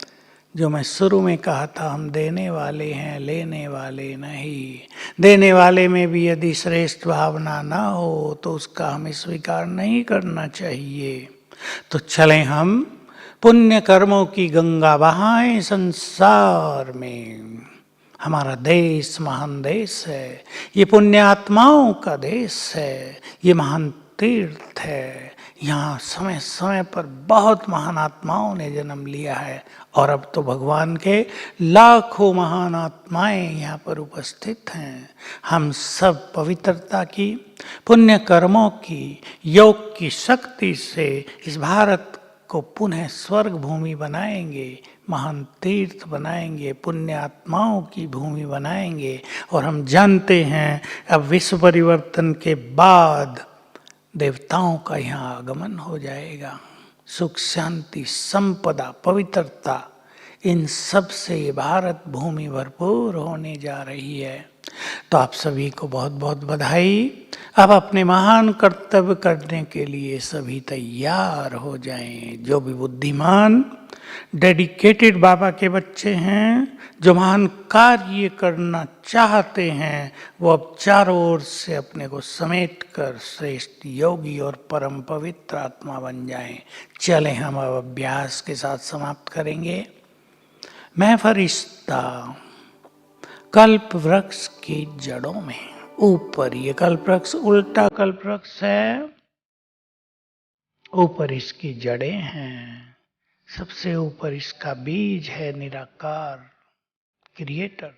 जो मैं शुरू में कहा था, हम देने वाले हैं, लेने वाले नहीं। देने वाले में भी यदि श्रेष्ठ भावना ना हो तो उसका हमें स्वीकार नहीं करना चाहिए। तो चलें हम पुण्य कर्मों की गंगा बहाएं संसार में। हमारा देश महान देश है, ये पुण्य आत्माओं का देश है, ये महान तीर्थ है। यहाँ समय समय पर बहुत महान आत्माओं ने जन्म लिया है, और अब तो भगवान के लाखों महान आत्माएं यहाँ पर उपस्थित हैं। हम सब पवित्रता की, पुण्य कर्मों की, योग की शक्ति से इस भारत को पुनः स्वर्ग भूमि बनाएंगे, महान तीर्थ बनाएंगे, पुण्य आत्माओं की भूमि बनाएंगे। और हम जानते हैं अब विश्व परिवर्तन के बाद देवताओं का यहाँ आगमन हो जाएगा। सुख शांति संपदा पवित्रता, इन सब से ये भारत भूमि भरपूर होने जा रही है। तो आप सभी को बहुत बहुत बधाई। अब अपने महान कर्तव्य करने के लिए सभी तैयार हो जाएं। जो भी बुद्धिमान डेडिकेटेड बाबा के बच्चे हैं, जो महान कार्य करना चाहते हैं, वो अब चारों ओर से अपने को समेट कर श्रेष्ठ योगी और परम पवित्र आत्मा बन जाएं। चलें हम अब अभ्यास के साथ समाप्त करेंगे। मैं फरिश्ता कल्प वृक्ष की जड़ों में, ऊपर ये कल्प वृक्ष उल्टा कल्प वृक्ष है, ऊपर इसकी जड़ें हैं, सबसे ऊपर इसका बीज है निराकार क्रिएटर।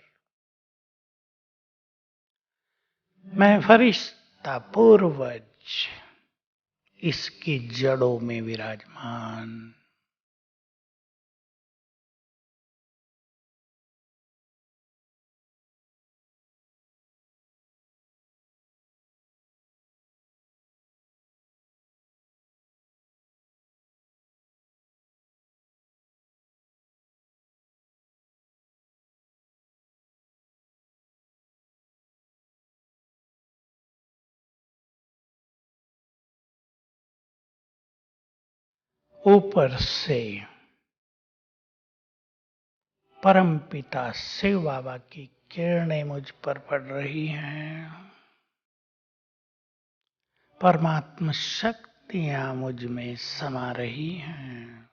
मैं फरिश्ता पूर्वज इसकी जड़ों में विराजमान। ऊपर से परम पिता शिव बाबा की किरणें मुझ पर पड़ रही हैं। परमात्मा शक्तियां मुझ में समा रही हैं।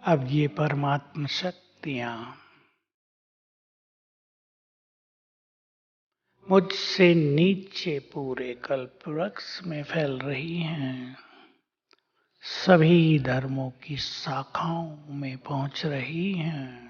अब ये परमात्म शक्तियां मुझसे नीचे पूरे कल्प वृक्ष में फैल रही हैं, सभी धर्मों की शाखाओं में पहुंच रही हैं।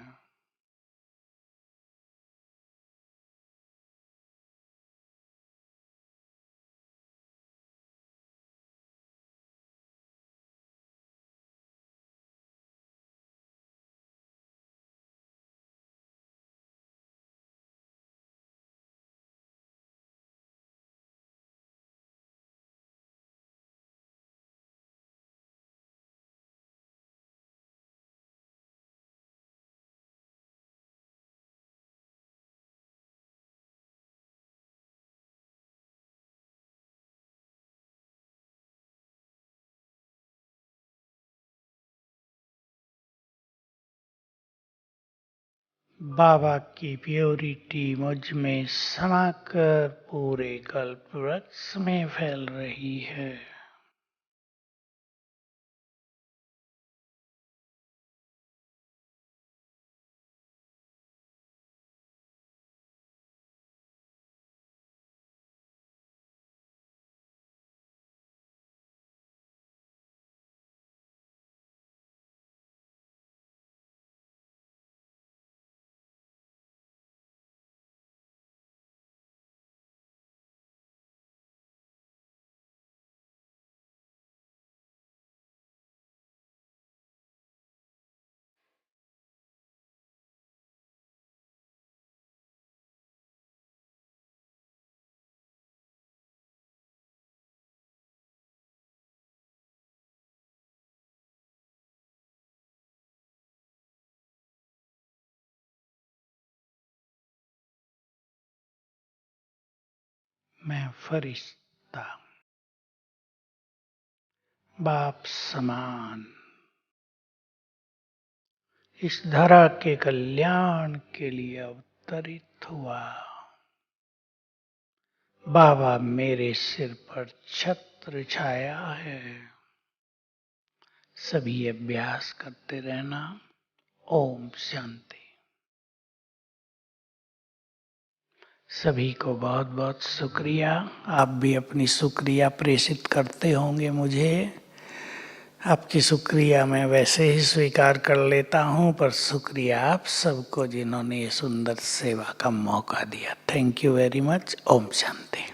बाबा की प्योरिटी मुझ में समाकर पूरे कल्प वृक्ष में फैल रही है। मैं फरिश्ता, बाप समान, इस धरा के कल्याण के लिए अवतरित हुआ। बाबा मेरे सिर पर छत्र छाया है। सभी अभ्यास करते रहना। ओम शांति। सभी को बहुत बहुत शुक्रिया। आप भी अपनी शुक्रिया प्रेषित करते होंगे मुझे। आपकी शुक्रिया मैं वैसे ही स्वीकार कर लेता हूँ, पर शुक्रिया आप सबको जिन्होंने ये सुंदर सेवा का मौका दिया। Thank you very much. ओम शांति।